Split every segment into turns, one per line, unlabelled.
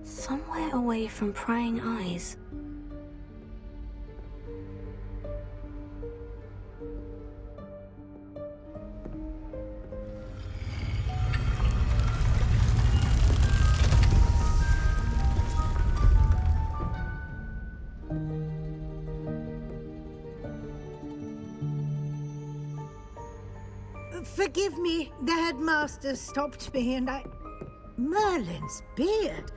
Somewhere away from prying eyes.
Forgive me, the headmaster stopped me and I... Merlin's beard.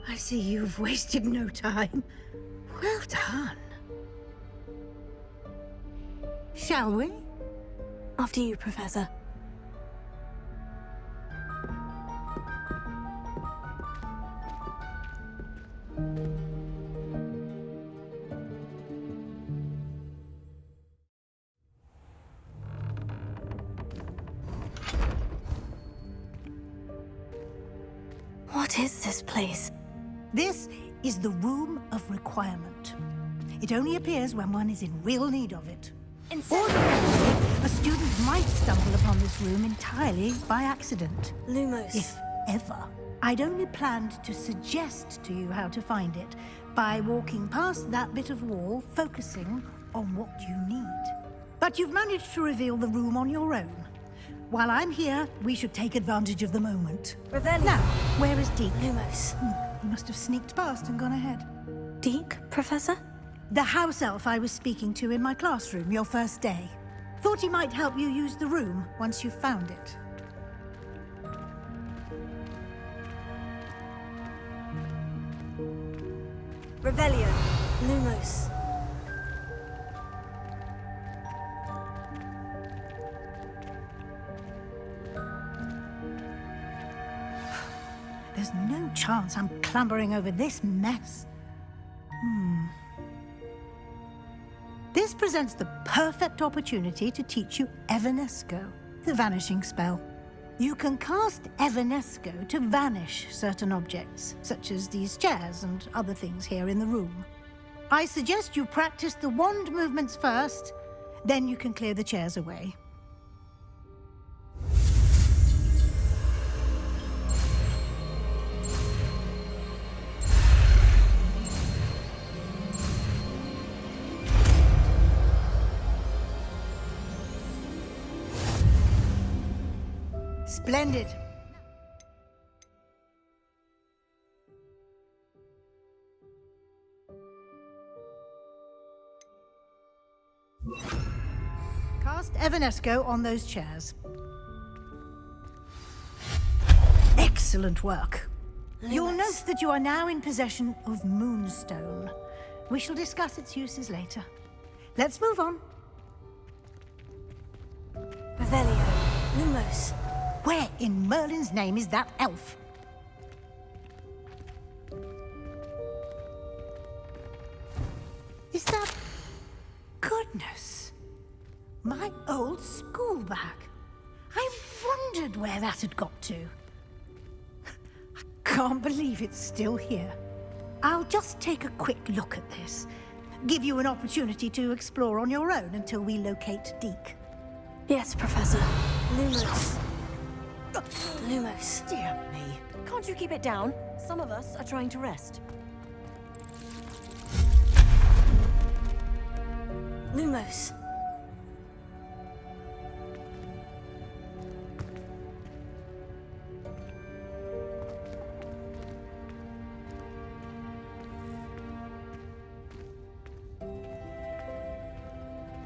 I see you've wasted no time. Well done. Shall we?
After you, Professor. What is this place?
This is the Room of Requirement. It only appears when one is in real need of it. Ordinarily, a student might stumble upon this room entirely by accident.
Lumos.
If ever. I'd only planned to suggest to you how to find it by walking past that bit of wall, focusing on what you need. But you've managed to reveal the room on your own. While I'm here, we should take advantage of the moment.
Revelio.
Now, where is Deke?
Lumos.
He must have sneaked past and gone ahead.
Deke, Professor?
The house elf I was speaking to in my classroom your first day. Thought he might help you use the room once you've found it.
Revelio. Lumos.
There's no chance I'm clambering over this mess. This presents the perfect opportunity to teach you Evanesco, the vanishing spell. You can cast Evanesco to vanish certain objects, such as these chairs and other things here in the room. I suggest you practice the wand movements first, then you can clear the chairs away. Splendid. Cast Evanesco on those chairs. Excellent work. You'll note that you are now in possession of Moonstone. We shall discuss its uses later. Let's move on.
Revelio. Lumos.
Where in Merlin's name is that elf? Is that... Goodness. My old school bag. I wondered where that had got to. I can't believe it's still here. I'll just take a quick look at this. Give you an opportunity to explore on your own until we locate Deke.
Yes, Professor. Lumos. Lumos.
Dear me. Can't you keep it down? Some of us are trying to rest.
Lumos.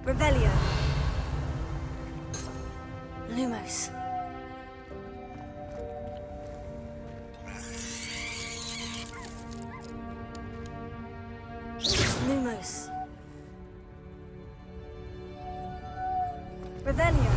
Revelio. Lumos. Lumos. Revelio.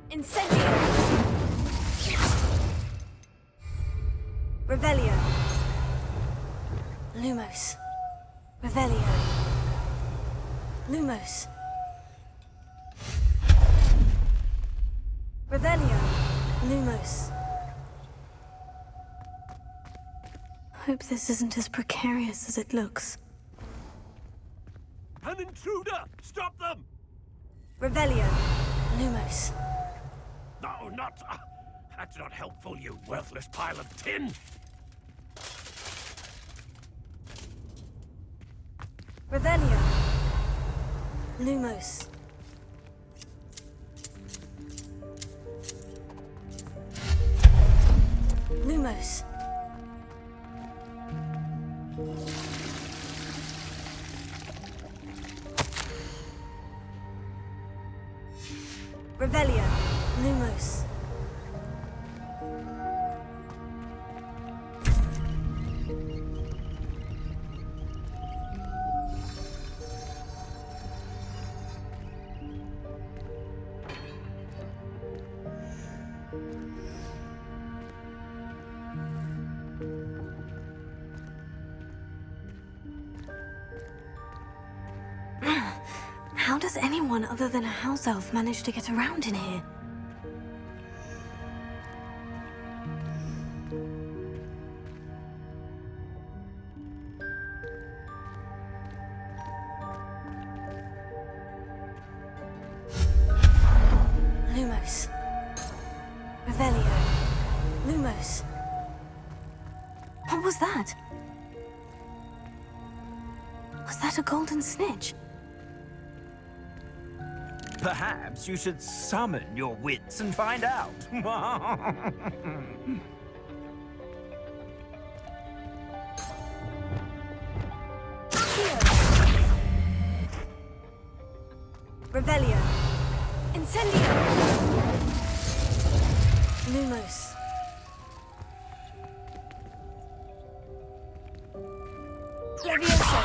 Incendio! Revelio. Lumos. Revelio. Lumos. Revelio. Lumos.
Hope this isn't as precarious as it looks.
An intruder! Stop them!
Revelio. Lumos.
No, not... that's not helpful, you worthless pile of tin!
Revelio. Lumos. Lumos. Revelio. Lumos.
How does anyone other than a house elf manage to get around in here?
Lumos. Revelio. Lumos.
What was that? Was that a golden snitch?
Perhaps you should summon your wits and find out.
Revelio. Incendio. Lumos. Levioso.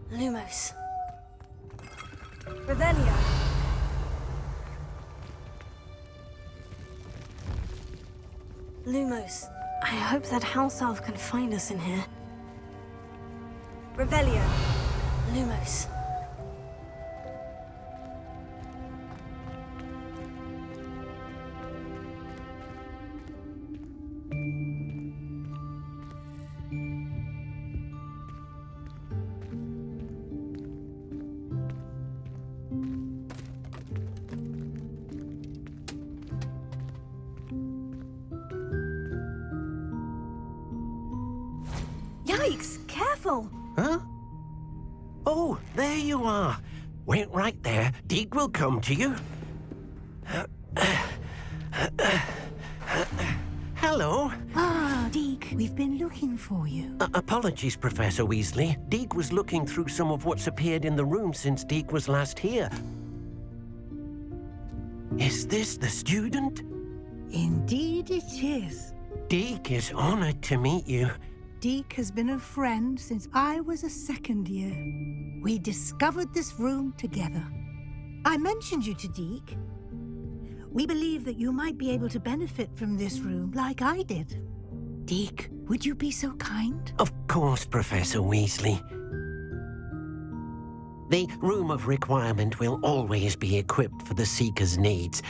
Lumos. Revelio. Lumos.
I hope that house elf can find us in here.
Revelio. Lumos.
Yikes! Careful!
Huh? Oh, there you are. Wait right there. Deke will come to you. Hello.
Ah, Deke, we've been looking for you.
Apologies, Professor Weasley. Deke was looking through some of what's appeared in the room since Deke was last here. Is this the student?
Indeed it is.
Deke is honored to meet you.
Deke has been a friend since I was a second year. We discovered this room together. I mentioned you to Deke. We believe that you might be able to benefit from this room like I did. Deke, would you be so kind?
Of course, Professor Weasley. The Room of Requirement will always be equipped for the Seeker's needs.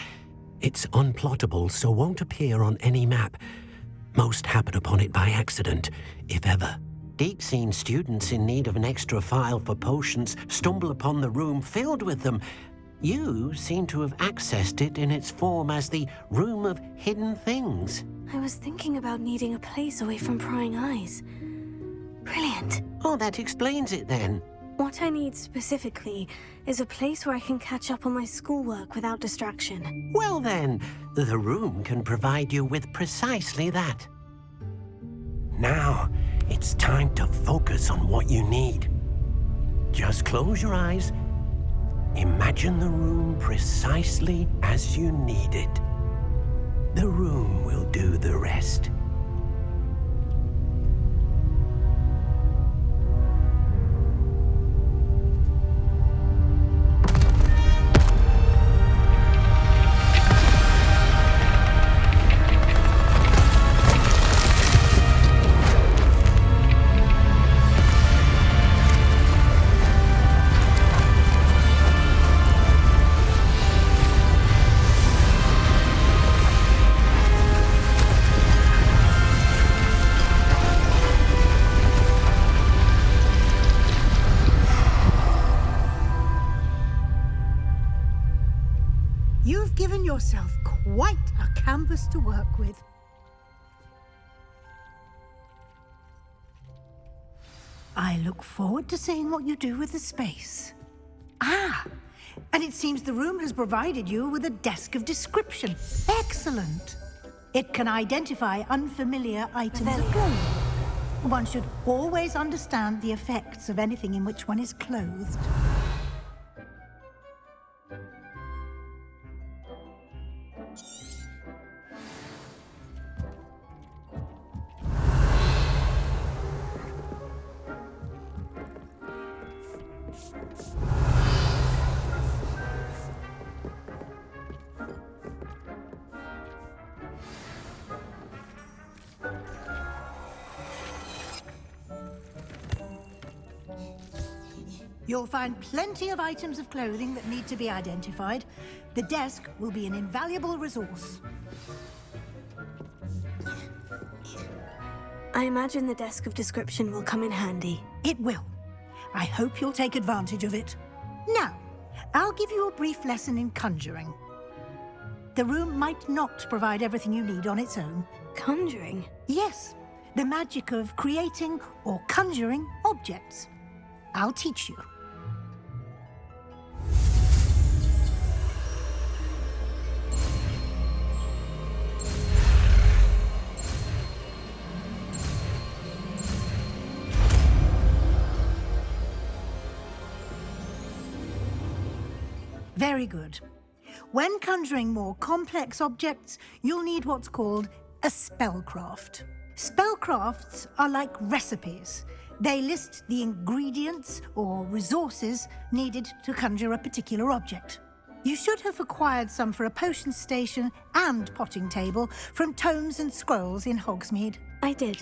It's unplottable, so won't appear on any map. Most happen upon it by accident, if ever. Deke's seen students in need of an extra file for potions stumble upon the room filled with them. You seem to have accessed it in its form as the Room of Hidden Things.
I was thinking about needing a place away from prying eyes. Brilliant.
Oh, that explains it then.
What I need specifically is a place where I can catch up on my schoolwork without distraction.
Well then, the room can provide you with precisely that. Now, it's time to focus on what you need. Just close your eyes. Imagine the room precisely as you need it. The room will do the rest.
You've given yourself quite a canvas to work with. I look forward to seeing what you do with the space. Ah, and it seems the room has provided you with a desk of description. Excellent. It can identify unfamiliar items of clothing. One should always understand the effects of anything in which one is clothed. You'll find plenty of items of clothing that need to be identified. The desk will be an invaluable resource.
I imagine the desk of description will come in handy.
It will. I hope you'll take advantage of it. Now, I'll give you a brief lesson in conjuring. The room might not provide everything you need on its own.
Conjuring?
Yes, the magic of creating or conjuring objects. I'll teach you. Very good. When conjuring more complex objects, you'll need what's called a spellcraft. Spellcrafts are like recipes. They list the ingredients or resources needed to conjure a particular object. You should have acquired some for a potion station and potting table from tomes and scrolls in Hogsmeade.
I did.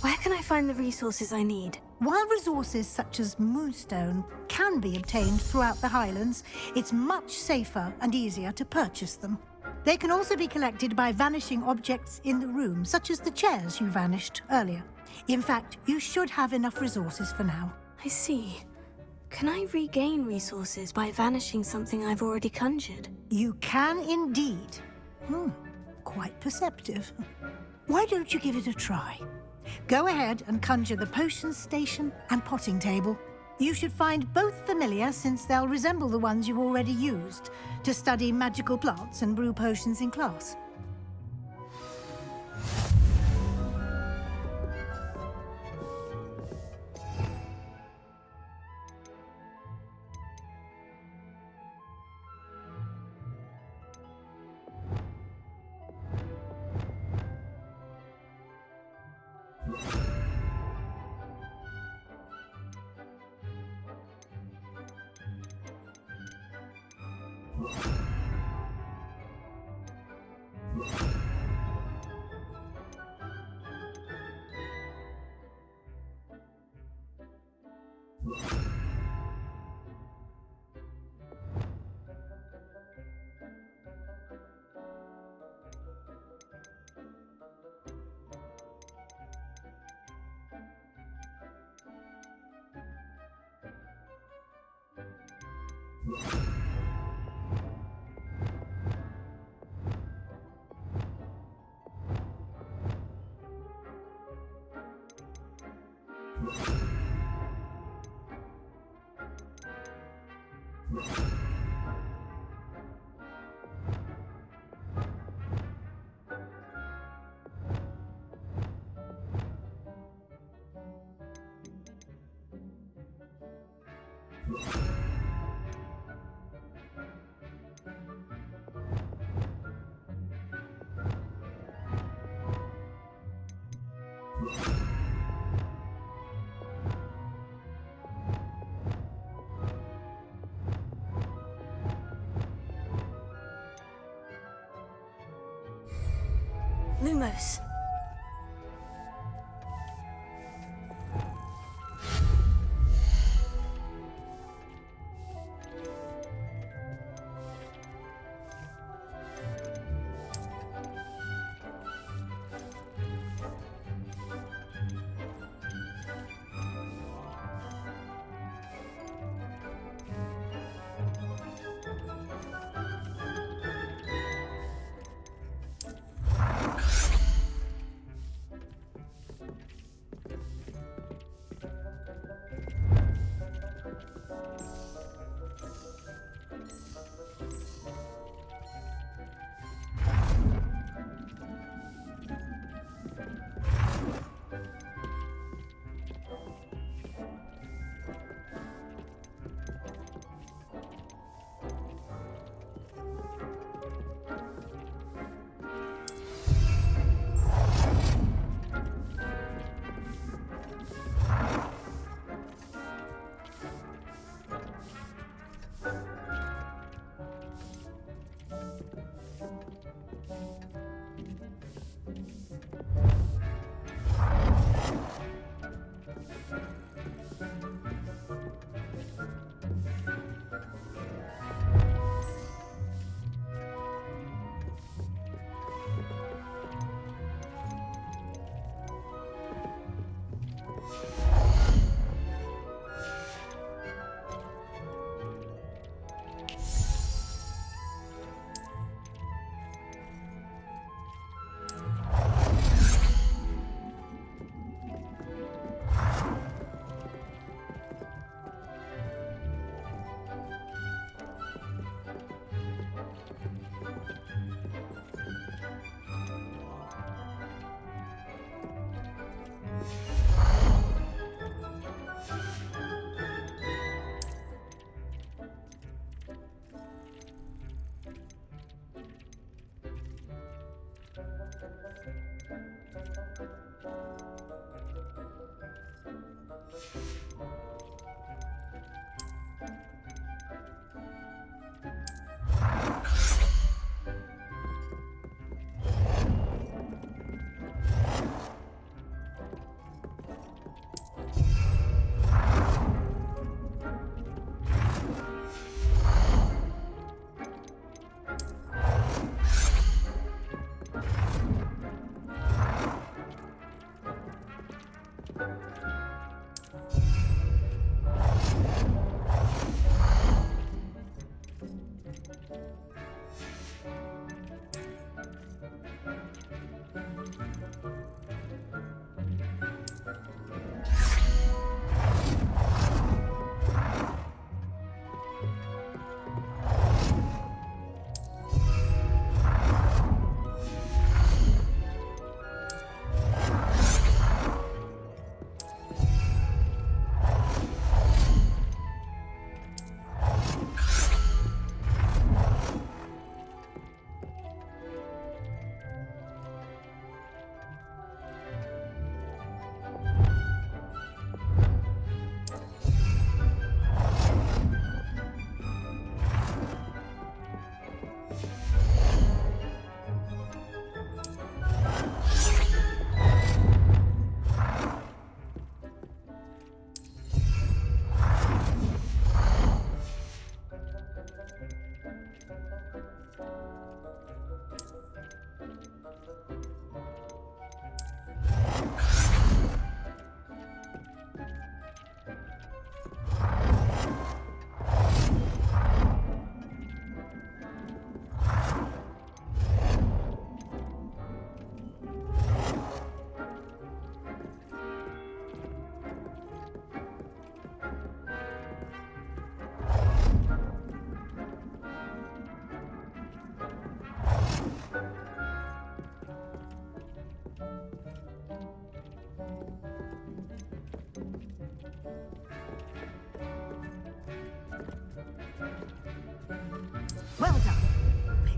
Where can I find the resources I need?
While resources such as moonstone can be obtained throughout the Highlands, it's much safer and easier to purchase them. They can also be collected by vanishing objects in the room, such as the chairs you vanished earlier. In fact, you should have enough resources for now.
I see. Can I regain resources by vanishing something I've already conjured?
You can indeed. Quite perceptive. Why don't you give it a try? Go ahead and conjure the potion station and potting table. You should find both familiar, since they'll resemble the ones you've already used to study magical plants and brew potions in class.
Lumos.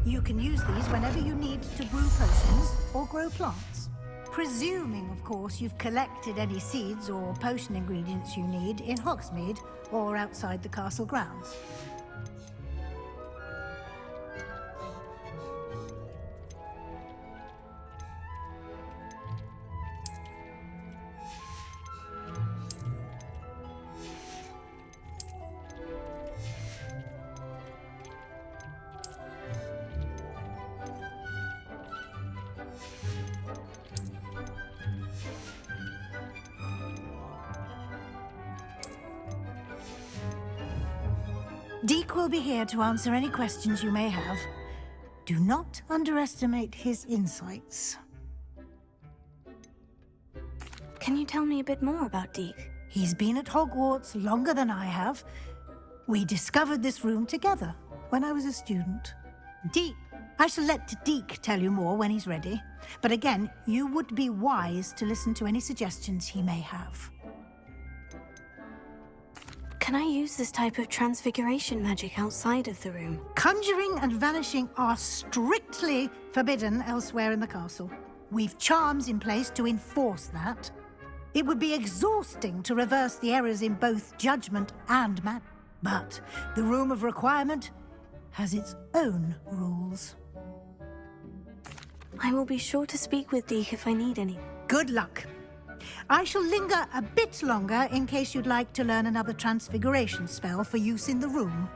You can use these whenever you need to brew potions or grow plants. Presuming, of course, you've collected any seeds or potion ingredients you need in Hogsmeade or outside the castle grounds. Deke will be here to answer any questions you may have. Do not underestimate his insights.
Can you tell me a bit more about Deke?
He's been at Hogwarts longer than I have. We discovered this room together when I was a student. I shall let Deke tell you more when he's ready. But again, you would be wise to listen to any suggestions he may have.
Can I use this type of transfiguration magic outside of the room?
Conjuring and vanishing are strictly forbidden elsewhere in the castle. We've charms in place to enforce that. It would be exhausting to reverse the errors in both judgment and magic. But the Room of Requirement has its own rules.
I will be sure to speak with Deke if I need any.
Good luck. I shall linger a bit longer in case you'd like to learn another transfiguration spell for use in the room.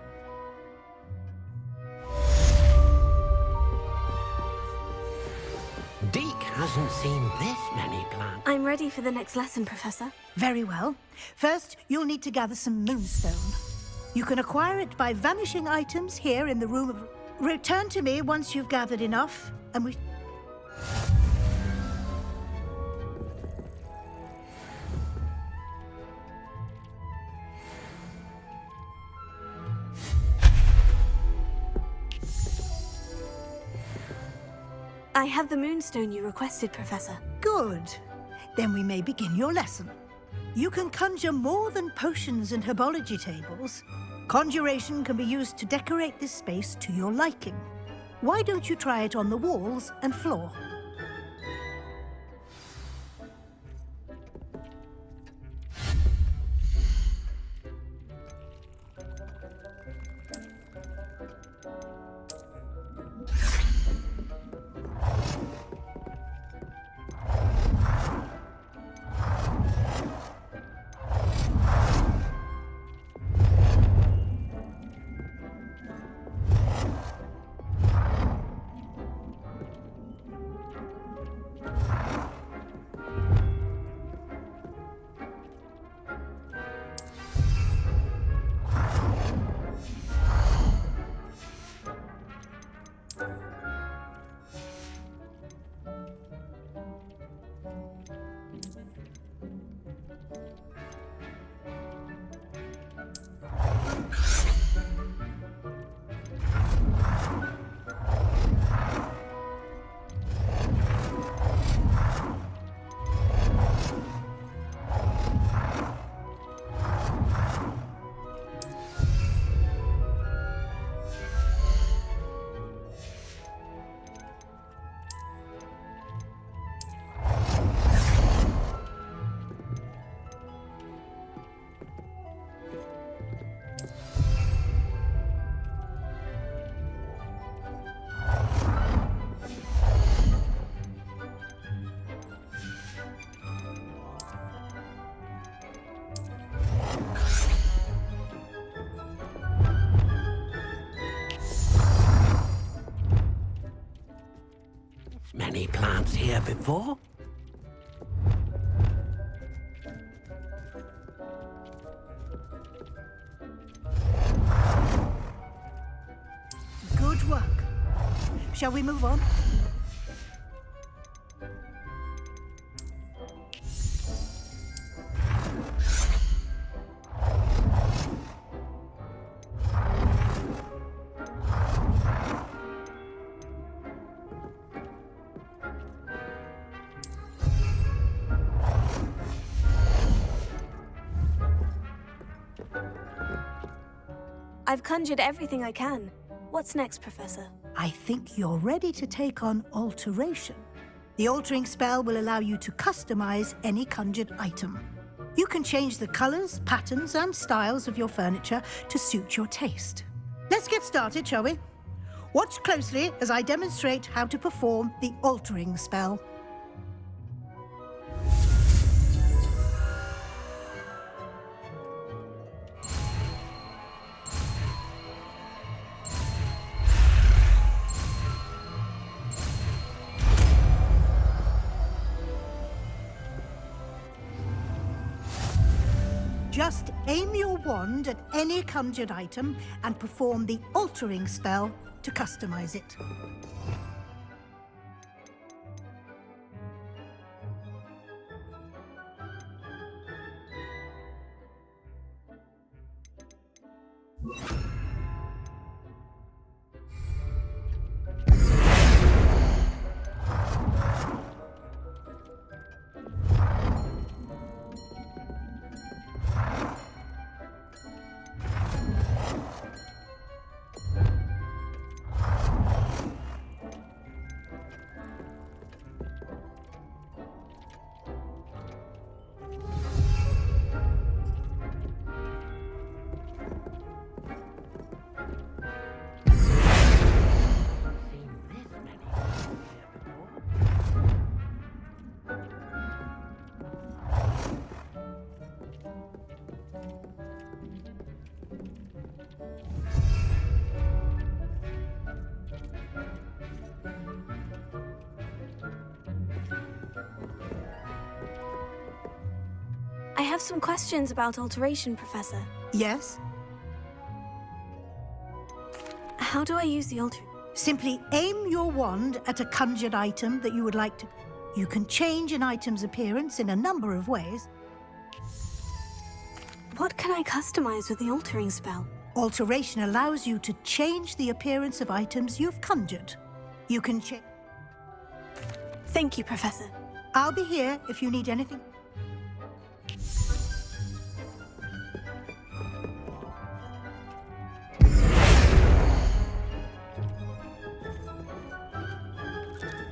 Deke hasn't seen this many plants.
I'm ready for the next lesson, Professor.
Very well. First, you'll need to gather some moonstone. You can acquire it by vanishing items here in the room of... Return to me once you've gathered enough, and we...
I have the moonstone you requested, Professor.
Good. Then we may begin your lesson. You can conjure more than potions and herbology tables. Conjuration can be used to decorate this space to your liking. Why don't you try it on the walls and floor?
Many plants here before?
Good work. Shall we move on?
I've conjured everything I can. What's next, Professor?
I think you're ready to take on alteration. The altering spell will allow you to customize any conjured item. You can change the colors, patterns, and styles of your furniture to suit your taste. Let's get started, shall we? Watch closely as I demonstrate how to perform the altering spell. Just aim your wand at any conjured item and perform the altering spell to customize it.
I have some questions about alteration, Professor.
Yes?
How do I use the alter...
Simply aim your wand at a conjured item that you would like to... You can change an item's appearance in a number of ways.
What can I customize with the altering spell?
Alteration allows you to change the appearance of items you've conjured. You can change...
Thank you, Professor.
I'll be here if you need anything.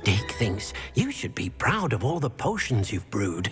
Dick thinks you should be proud of all the potions you've brewed.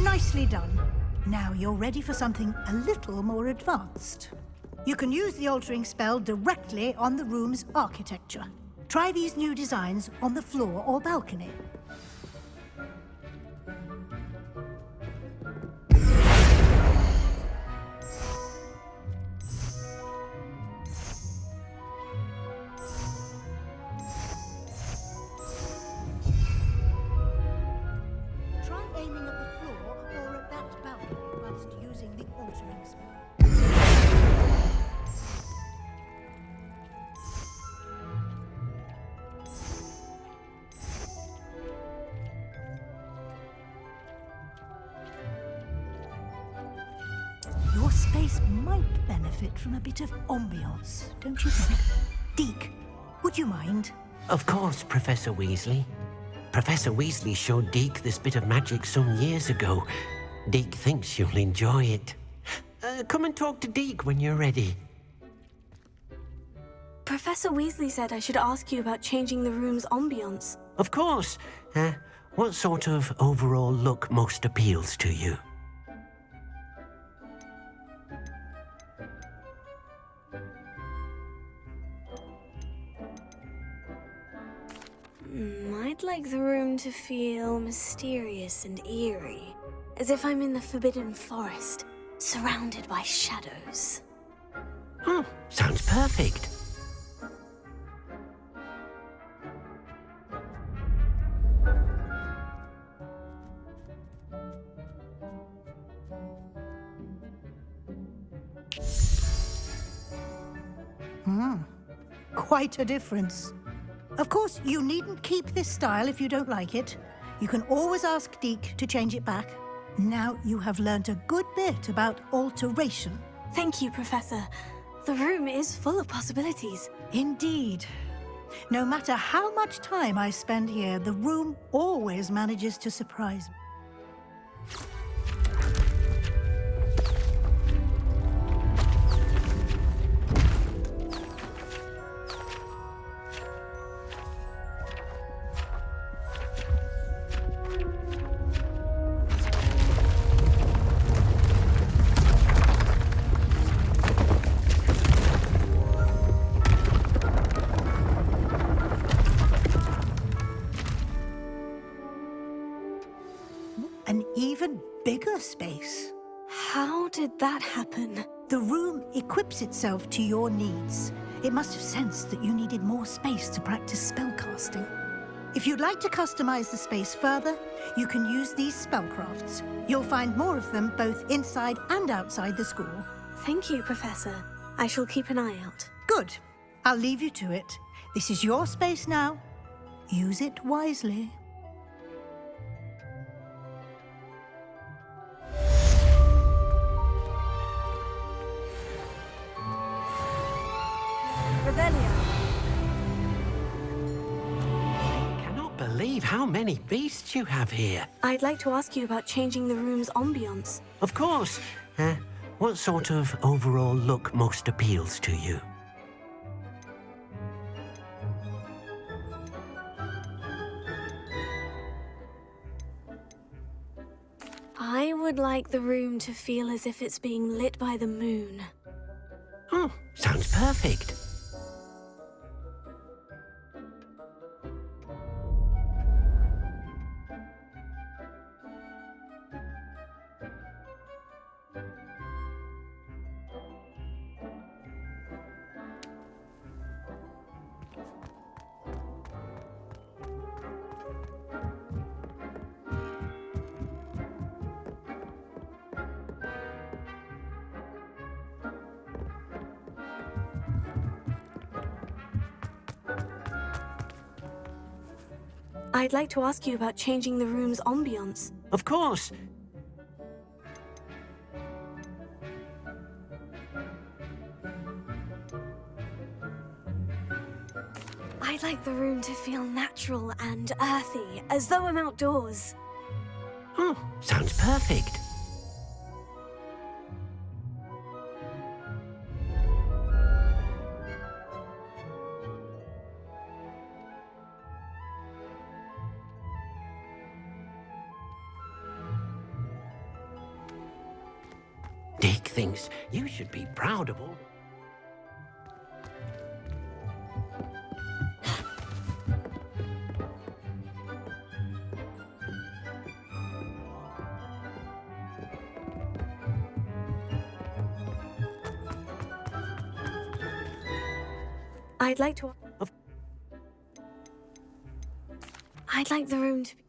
Nicely done. Now you're ready for something a little more advanced. You can use the altering spell directly on the room's architecture. Try these new designs on the floor or balcony. Try aiming at the floor or at that balcony whilst using the altering spell. Your space might benefit from a bit of ambiance, don't you think? Deke, would you mind?
Of course, Professor Weasley. Professor Weasley showed Deke this bit of magic some years ago. Deke thinks you'll enjoy it. Come and talk to Deke when you're ready.
Professor Weasley said I should ask you about changing the room's ambience.
Of course. What sort of overall look most appeals to you?
I'd like the room to feel mysterious and eerie, as if I'm in the Forbidden Forest, surrounded by shadows.
Oh, sounds perfect.
quite a difference. Of course, you needn't keep this style if you don't like it. You can always ask Deke to change it back. Now you have learnt a good bit about alteration.
Thank you, Professor. The room is full of possibilities.
Indeed. No matter how much time I spend here, the room always manages to surprise me. An even bigger space.
How did that happen?
The room equips itself to your needs. It must have sensed that you needed more space to practice spellcasting. If you'd like to customize the space further, you can use these spellcrafts. You'll find more of them both inside and outside the school.
Thank you, Professor. I shall keep an eye out.
Good. I'll leave you to it. This is your space now. Use it wisely.
I cannot believe how many beasts you have here.
I'd like to ask you about changing the room's ambience.
Of course. What sort of overall look most appeals to you?
I would like the room to feel as if it's being lit by the moon.
Oh, sounds perfect.
I'd like to ask you about changing the room's ambience.
Of course.
I'd like the room to feel natural and earthy, as though I'm outdoors.
Oh, sounds perfect. Dick thinks you should be proud of all.
I'd like to... I'd like the room to be...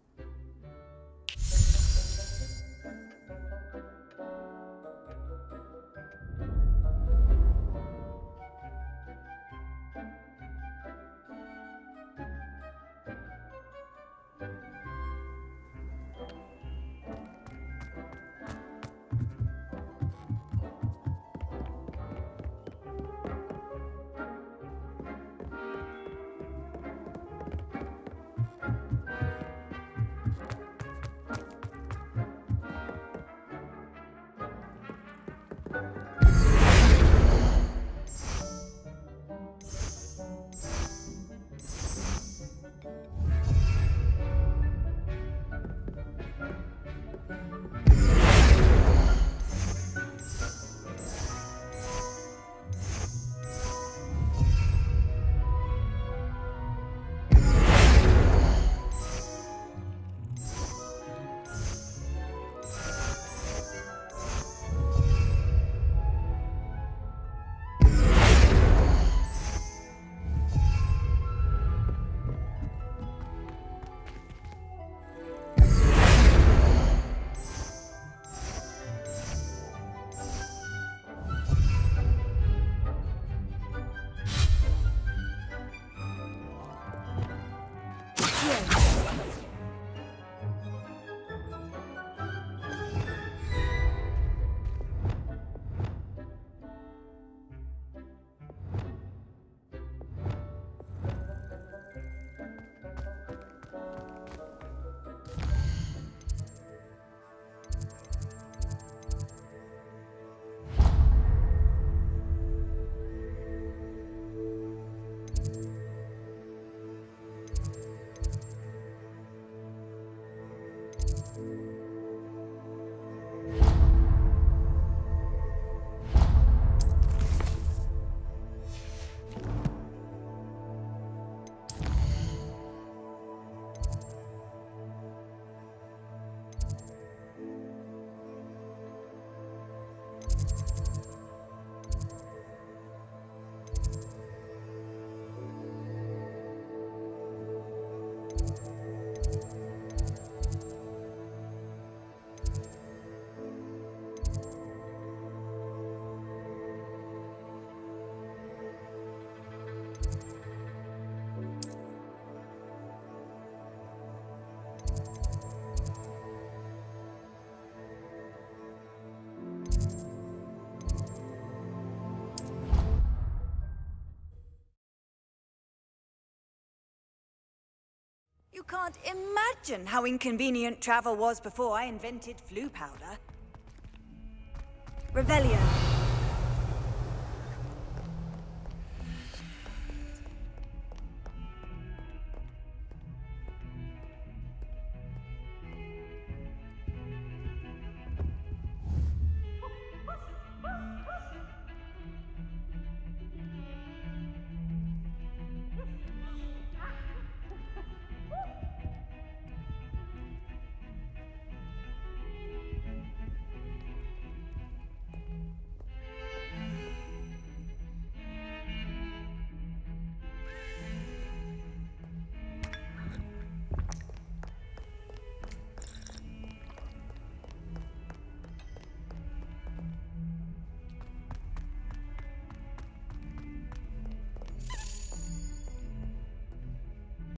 can't imagine how inconvenient travel was before I invented flu powder. Revelio.